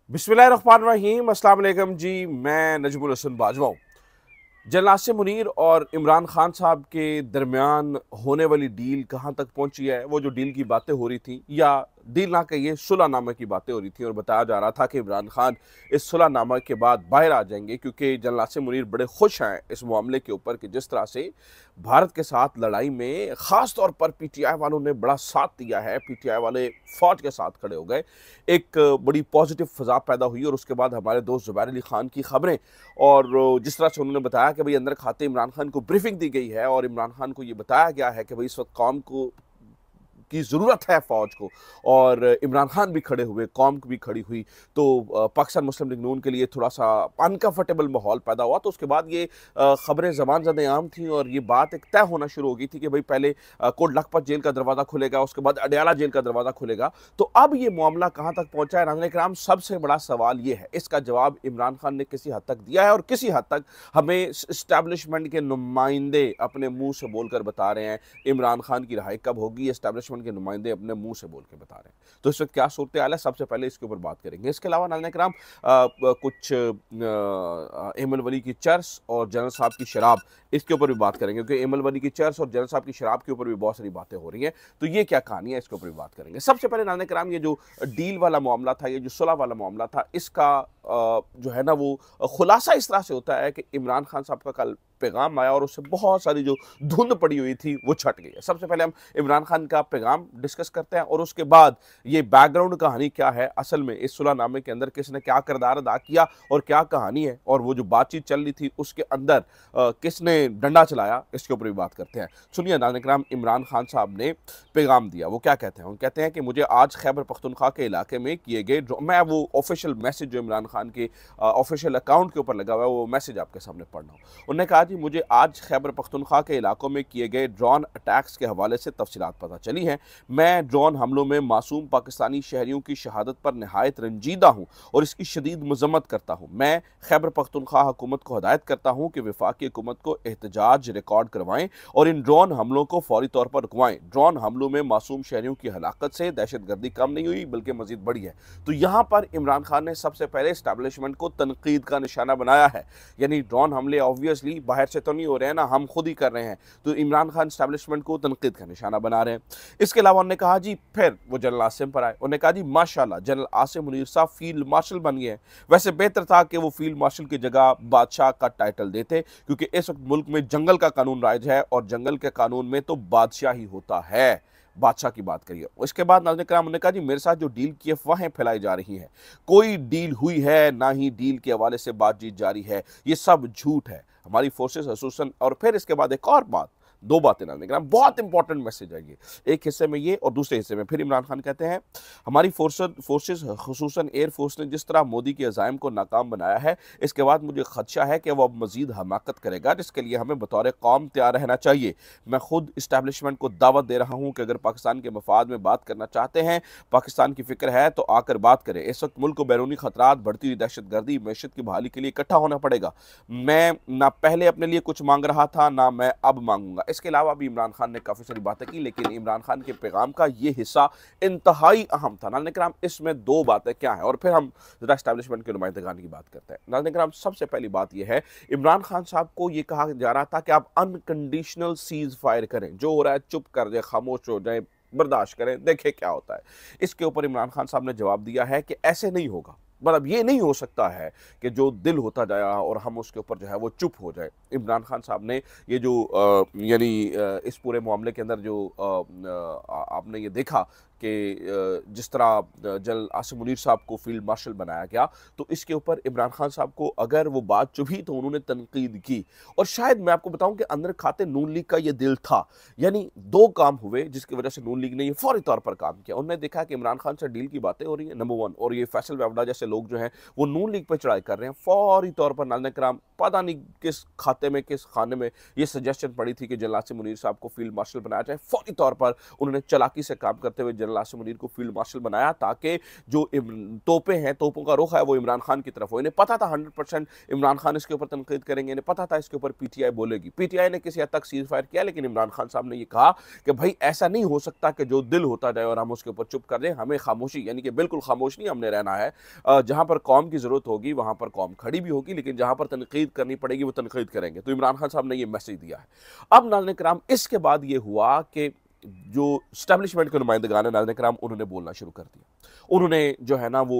बिस्मिल्लाहिर्रहमानिर्रहीम, अस्सलाम वालेकुम जी। मैं नजमुल हसन बाजवा हूँ। जनरल आसिम मुनीर और इमरान खान साहब के दरमियान होने वाली डील कहाँ तक पहुंची है। वो जो डील की बातें हो रही थी, या डील ना कहिए सुलहनामे की बातें हो रही थी, और बताया जा रहा था कि इमरान खान इस सुलहनामा के बाद बाहर आ जाएंगे, क्योंकि जनरल आसिम मुनीर बड़े खुश हैं इस मामले के ऊपर कि जिस तरह से भारत के साथ लड़ाई में ख़ास तौर पर पीटीआई वालों ने बड़ा साथ दिया है। पीटीआई वाले फौज के साथ खड़े हो गए, एक बड़ी पॉजिटिव फ़ज़ा पैदा हुई। और उसके बाद हमारे दोस्त ज़ुबैर अली खान की खबरें, और जिस तरह से उन्होंने बताया कि भाई अंदर खाते इमरान खान को ब्रीफिंग दी गई है और इमरान खान को ये बताया गया है कि भाई इस वक्त कौम को की ज़रूरत है फ़ौज को, और इमरान खान भी खड़े हुए, कौम भी खड़ी हुई, तो पाकिस्तान मुस्लिम लीग नून के लिए थोड़ा सा अनकम्फर्टेबल माहौल पैदा हुआ। तो उसके बाद ये खबरें ज़बान ज़द आम थी, और ये बात एक तय होना शुरू हो गई थी कि भाई पहले कोट लखपत जेल का दरवाज़ा खुलेगा, उसके बाद अडयाला जेल का दरवाज़ा खुलेगा। तो अब ये मामला कहाँ तक पहुँचा है नाज़रीन कराम, सबसे बड़ा सवाल ये है। इसका जवाब इमरान खान ने किसी हद तक दिया है, और किसी हद तक हमें इस्टेब्लिशमेंट के नुमाइंदे अपने मुंह से बोलकर बता रहे हैं इमरान खान की रिहाई कब होगी। इस्टेब्लिशमेंट के नुमाइंदे अपने मुंह से बोल के बता रहे हैं। तो इस वक्त क्या सूरत हाल है, सबसे पहले इसके ऊपर बात करेंगे। इसके अलावा नाज़रीन कराम कुछ एमल वली की चर्च और जनरल साहब की शराब, इसके ऊपर भी बात करेंगे, क्योंकि एमल वली की चर्च और जनरल साहब की शराब के ऊपर भी बहुत सारी बातें हो रही हैं। तो ये क्या कहानी है, इसके ऊपर भी बात करेंगे। सबसे पहले नाज़रीन कराम, ये जो डील वाला मामला था, ये जो सुलह वाला मामला था, इसका जो है ना वो खुलासा इस तरह से होता है कि इमरान खान साहब का कल पैगाम आया और उससे बहुत सारी जो धुंध पड़ी हुई थी वो छट गई है। सबसे पहले हम इमरान खान का पैगाम डिस्कस करते हैं, और उसके बाद ये बैकग्राउंड कहानी क्या है, असल में इस सुलहनामे के अंदर किसने क्या किरदार अदा किया और क्या कहानी है, और वो जो बातचीत चल रही थी उसके अंदर किसने डंडा चलाया, इसके ऊपर भी बात करते हैं। सुनिए नाज़रीन कराम, इमरान खान साहब ने पैगाम दिया। वो क्या कहते हैं? वो कहते हैं कि मुझे आज खैबर पख्तूनख्वा के इलाके में किए गए, मैं वो ऑफिशियल मैसेज जो इमरान खान के ऑफिशियल अकाउंट के ऊपर लगा हुआ है वो मैसेज आपके सामने पढ़ रहा हूँ। उन्होंने कहा जी, मुझे आज खैबर पख्तूनख्वा के इलाकों में किए गए ड्रोन अटैक्स के हवाले से तफसीलात पता चली हैं। मैं ड्रोन हमलों में मासूम पाकिस्तानी शहरियों की शहादत पर नहायत रंजीदा हूँ और इसकी शदीद मजम्मत करता हूँ। मैं खैबर पख्तूनख्वा हुकूमत को हदायत करता हूँ कि वफाकी हुकूमत को एहतजाज रिकॉर्ड करवाएं और इन ड्रोन हमलों को फौरी तौर पर रुकवाएं। ड्रोन हमलों में मासूम शहरियों की हलाकत से दहशतगर्दी कम नहीं हुई बल्कि मजीद बढ़ी है। तो यहाँ पर इमरान खान ने सबसे पहले इस्टेब्लिशमेंट को तनकीद का निशाना बनाया है। यानी ड्रोन हमले ऑब्वियसली बाहर से तो नहीं हो रहे हैं ना, हम खुद ही कर रहे हैं। तो इमरान खान इस्टेब्लिशमेंट को तनकीद का निशाना बना रहे हैं। इसके अलावा उन्होंने कहा जी, फिर वो जनरल आसिम पर आए। उन्होंने कहा जी, माशाल्लाह जनरल आसिम मुनीर साहब फील्ड मार्शल बन गए हैं। वैसे बेहतर था कि वो फील्ड मार्शल की जगह बादशाह का टाइटल देते, क्योंकि इस वक्त मुल्क में जंगल का कानून राइज है और जंगल के कानून में तो बादशाह ही होता है। बादशाह की बात करिए। इसके बाद नाज़रीन कराम ने कहा जी, मेरे साथ जो डील की अफवाहें फैलाई जा रही हैं, कोई डील हुई है ना ही डील के हवाले से बातचीत जारी है, ये सब झूठ है। हमारी फोर्सेस खसूसन, और फिर इसके बाद एक और बात, दो बातें नाज़रीन कराम, बहुत इंपॉर्टेंट मैसेज है ये। एक हिस्से में ये और दूसरे हिस्से में फिर इमरान खान कहते हैं, हमारी फोर्सेस खसूसन एयरफोर्स ने जिस तरह मोदी के अज़ाइम को नाकाम बनाया है, इसके बाद मुझे खदशा है कि वह अब मजीद हमाकत करेगा, जिसके लिए हमें बतौर कौम तैयार रहना चाहिए। मैं खुद इस्टेब्लिशमेंट को दावत दे रहा हूँ कि अगर पाकिस्तान के मफाद में बात करना चाहते हैं, पाकिस्तान की फिक्र है, तो आकर बात करें। इस वक्त मुल्क को बैरूनी खतरात, बढ़ती हुई दहशतगर्दी, मैशत की बहाली के लिए इकट्ठा होना पड़ेगा। मैं ना पहले अपने लिए कुछ मांग रहा था, ना मैं अब मांगूंगा। इसके अलावा भी इमरान खान ने काफ़ी सारी बातें की, लेकिन इमरान खान के पैगाम का ये हिस्सा इंतहाई अहम था। नाज़रीन कराम, इसमें दो बातें क्या हैं, और फिर हम जरा एस्टैब्लिशमेंट के नुमाइंदगान की बात करते हैं। नाज़रीन कराम, सबसे पहली बात यह है, इमरान खान साहब को यह कहा जा रहा था कि आप अनकंडीशनल सीज फायर करें, जो हो रहा है चुप कर जाए, खामोश हो जाए, बर्दाश्त करें, देखें क्या होता है। इसके ऊपर इमरान खान साहब ने जवाब दिया है कि ऐसे नहीं होगा। मतलब ये नहीं हो सकता है कि जो दिल होता जाए और हम उसके ऊपर जो है वो चुप हो जाए। इमरान खान साहब ने ये जो यानी इस पूरे मामले के अंदर जो आपने ये देखा कि जिस तरह जनरल आसिम मुनीर साहब को फील्ड मार्शल बनाया गया, तो इसके ऊपर इमरान खान साहब को अगर वो बात चुभी तो उन्होंने तनकीद की। और शायद मैं आपको बताऊं कि अंदर खाते नून लीग का ये दिल था। यानी दो काम हुए जिसकी वजह से नून लीग ने ये फौरी तौर पर काम किया। उन्होंने देखा कि इमरान खान से डील की बातें हो रही हैं, नंबर वन, और ये फैसल वेवड़ा जैसे लोग जो हैं वो नून लीग पर चढ़ाई कर रहे हैं। फौरी तौर पर नाज़रीन कराम, पता नहीं किस खाते में, किस खाने में ये सजेशन पड़ी थी कि जनरल आसिम मुनीर साहब को फील्ड मार्शल बनाया जाए। फौरी तौर पर उन्होंने चालाकी से काम करते हुए जनरल आसिम मुनीर को फील्ड मार्शल बनाया ताकि जो तोपें हैं, तोपों का रुख है वो इमरान खान की तरफ हो। इन्हें पता था 100% इमरान खान इसके ऊपर तनकीद करेंगे, इन्हें पता था इसके ऊपर पीटीआई बोलेगी। पीटीआई ने किसी हद तक सीज फायर किया, लेकिन इमरान खान साहब ने ये कहा कि भाई ऐसा नहीं हो सकता कि जो दिल होता जाए और हम उसके ऊपर चुप कर दें। हमें खामोशी, यानी कि बिल्कुल खामोश नहीं हमने रहना है। जहां पर कौम की जरूरत होगी वहां पर कौम खड़ी भी होगी, लेकिन जहां पर तनकीद करनी पड़ेगी वो तनकीद करेंगे। तो इमरान खान साहब ने ये मैसेज दिया है। अब नाज़रीन किराम, इसके बाद ये हुआ कि जो स्टैब्लिशमेंट के नुमाइंदगान है नाज़रीन किराम, उन्होंने बोलना शुरू कर दिया। उन्होंने जो है ना वो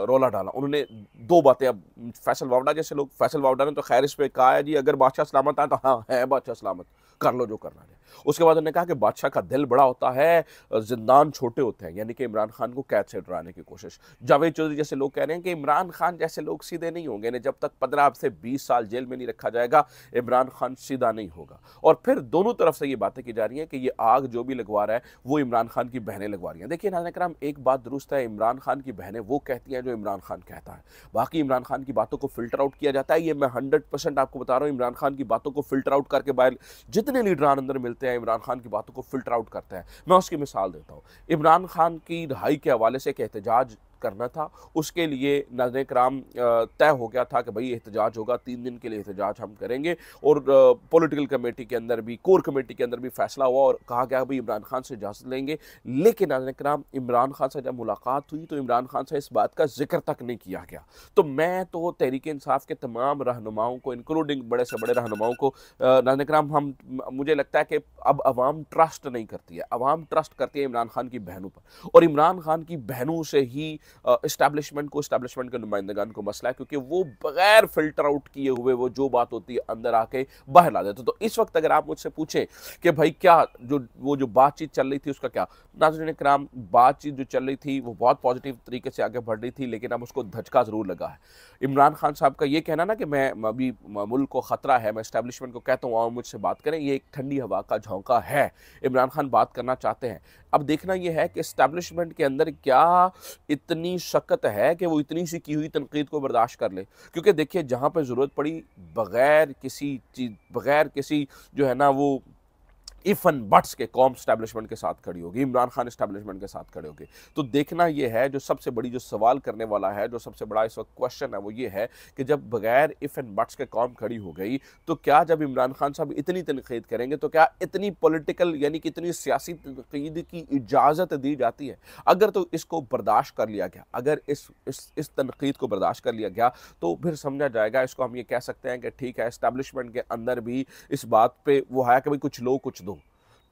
रोला डाला। उन्होंने दो बातें, अब फैसल वावडा जैसे लोग, फैसल वावडा ने तो खैर इस पे कहा है जी अगर बादशाह सलामत आए तो हाँ है बादशाह सलामत, कर लो जो करना है। उसके बाद उन्होंने कहा कि बादशाह का दिल बड़ा होता है, जिंदान छोटे होते हैं, यानी कि इमरान खान को कैद से डराने की कोशिश। जावेद चौधरी जैसे लोग कह रहे हैं कि इमरान खान जैसे लोग सीधे नहीं होंगे, जब तक 15 से 20 साल जेल में नहीं रखा जाएगा इमरान खान सीधा नहीं होगा। और फिर दोनों तरफ से ये बातें की जा रही हैं कि ये आग जो भी लगवा रहा है वो इमरान खान की बहनें लगवा रही हैं। देखिए नाज़रीन किराम, एक बात दुरुस्त है, इमरान खान की बहनें वो कहती हैं जो इमरान खान कहता है, बाकी इमरान खान की बातों को फिल्टर आउट किया जाता है। ये मैं 100% आपको बता रहा हूँ, इमरान खान की बातों को फिल्टर आउट करके बाहर जितने लीडरान अंदर मिलते हैं इमरान खान की बातों को फिल्टर आउट करते हैं। मैं उसकी मिसाल देता हूँ। इमरान खान की रिहाई के हवाले से एक एहतजाज करना था, उसके लिए नाज़रीन किराम तय हो गया था कि भाई एहतजाज होगा, 3 दिन के लिए एहतजाज हम करेंगे। और पॉलिटिकल कमेटी के अंदर भी, कोर कमेटी के अंदर भी फैसला हुआ और कहा गया भाई इमरान खान से इजाज़त लेंगे। लेकिन नाज़रीन किराम, इमरान खान से जब मुलाकात हुई तो इमरान खान से इस बात का जिक्र तक नहीं किया गया। तो मैं तो तहरीक इंसाफ के तमाम रहनुमाओं को, इंक्लूडिंग बड़े से बड़े रहनुमाओं को, नाज़रीन किराम, मुझे लगता है कि अब अवाम ट्रस्ट नहीं करती है, अवाम ट्रस्ट करती है इमरान खान की बहनों पर। और इमरान खान की बहनों से ही इस्टेब्लिशमेंट के नुमाइंदगान को मसला है, क्योंकि वो बगैर फिल्टर आउट किए हुए वो जो बात होती है अंदर आके बाहर ला देते। तो इस वक्त अगर आप मुझसे पूछें कि भाई क्या जो बातचीत चल रही थी उसका क्या, नाज़रीन किराम, बातचीत जो चल रही थी वो बहुत पॉजिटिव तरीके से आगे बढ़ रही थी, लेकिन अब उसको धचका जरूर लगा है। इमरान खान साहब का ये कहना ना कि मैं अभी मुल्क को खतरा है, मैं इस्टेब्लिशमेंट को कहता हूँ मुझसे बात करें, ये एक ठंडी हवा का झोंका है। इमरान खान बात करना चाहते हैं। अब देखना यह है कि इस्टेब्लिशमेंट के अंदर क्या इतनी शक्कत है कि वो इतनी सी की हुई तनकीद को बर्दाश्त कर ले। क्योंकि देखिए जहाँ पर ज़रूरत पड़ी बगैर किसी जो है ना वो इफ एंड बट्स के कौम स्टैब्लिशमेंट के साथ खड़ी होगी, इमरान खान स्टैब्लिशमेंट के साथ खड़े होगी। तो देखना यह है, जो सबसे बड़ी जो सवाल करने वाला है, जो सबसे बड़ा इस वक्त क्वेश्चन है वो ये है कि जब बगैर इफ एंड बट्स के कौम खड़ी हो गई तो क्या जब इमरान खान साहब इतनी तनकीद करेंगे तो क्या इतनी पॉलिटिकल यानी कि इतनी सियासी तनकीद की इजाज़त दी जाती है? अगर तो इसको बर्दाश्त कर लिया गया, अगर इस तनकीद को बर्दाश्त कर लिया गया तो फिर समझा जाएगा, इसको हम ये कह सकते हैं कि ठीक है, इस्टेब्लिशमेंट के अंदर भी इस बात पे वो है कि भाई कुछ लो कुछ दो,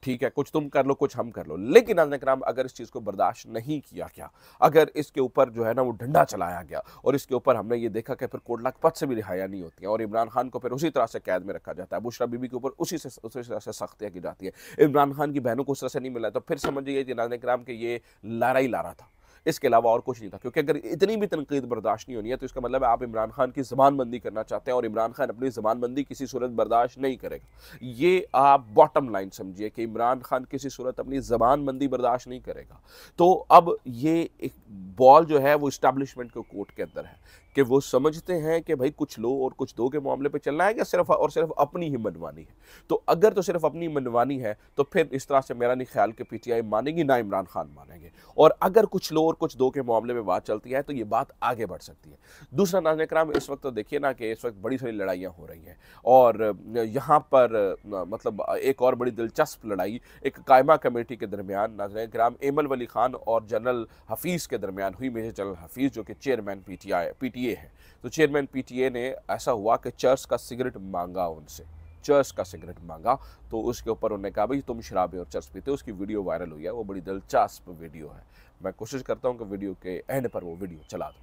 ठीक है, कुछ तुम कर लो कुछ हम कर लो। लेकिन नाज़रीन किराम, अगर इस चीज़ को बर्दाश्त नहीं किया गया, अगर इसके ऊपर जो है ना वो डंडा चलाया गया और इसके ऊपर हमने ये देखा कि फिर कोट लखपत से भी रिहाइयाँ नहीं होती हैं और इमरान खान को फिर उसी तरह से कैद में रखा जाता है, बुशरा बीबी के ऊपर उसी तरह से सख्तियाँ की जाती है, इमरान खान की बहनों को उस तरह से नहीं मिला, तो फिर समझिए कि नाज़रीन किराम कि ये लारा ही लारा था, इसके अलावा और कुछ नहीं था। क्योंकि अगर इतनी भी तनकीद बर्दाश्त नहीं होनी है तो इसका मतलब है आप इमरान खान की ज़बानबंदी करना चाहते हैं और इमरान खान अपनी ज़बानबंदी किसी सूरत बर्दाश्त नहीं करेगा। ये आप बॉटम लाइन समझिए कि इमरान खान किसी सूरत अपनी ज़बानबंदी बर्दाश्त नहीं करेगा। तो अब ये एक बॉल जो है वो इस्टेब्लिशमेंट के कोर्ट के अंदर है कि वो समझते हैं कि भाई कुछ लो और कुछ दो के मामले पे चलना है या सिर्फ और सिर्फ अपनी ही मनमानी है। तो अगर तो सिर्फ अपनी मनमानी है तो फिर इस तरह से मेरा नहीं ख्याल कि पीटीआई मानेगी, ना इमरान खान मानेंगे। और अगर कुछ लो और कुछ दो के मामले में बात चलती है तो ये बात आगे बढ़ सकती है। दूसरा नाज़रीन किराम, इस वक्त तो देखिए ना कि इस वक्त बड़ी सारी लड़ाइयाँ हो रही हैं और यहाँ पर मतलब एक और बड़ी दिलचस्प लड़ाई एक कायमा कमेटी के दरमियान नाज़रीन किराम एमल वली खान और जनरल हफीज़ के दरमियान हुई। मेजर जनरल हफीज़ जो कि चेयरमैन पीटीए है, तो चेयरमैन पीटीए ने ऐसा हुआ कि चर्च का सिगरेट मांगा उनसे, चर्च का सिगरेट मांगा, तो उसके ऊपर उन्होंने कहा भाई तुम शराबे और चर्च पीते हो। उसकी वीडियो वायरल हुई है, वो बड़ी दिलचस्प वीडियो है। मैं कोशिश करता हूँ कि वीडियो के एंड पर वो वीडियो चला दूँ।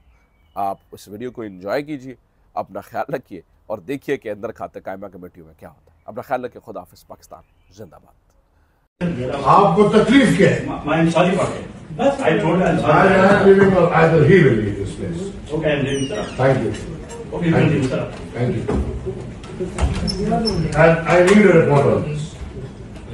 आप उस वीडियो को एंजॉय कीजिए, अपना ख्याल रखिए और देखिए कि अंदर खाते कायमा कमेटियों में क्या होता है। अपना ख्याल रखिए। खुदा हाफिज़। पाकिस्तान जिंदाबाद। आपको तकलीफ क्या है? I told him. I am leaving, or either he will leave this place. Okay, I'm leaving, sir. Thank you. Okay, you can leave, sir. Thank you. And I need a report on this.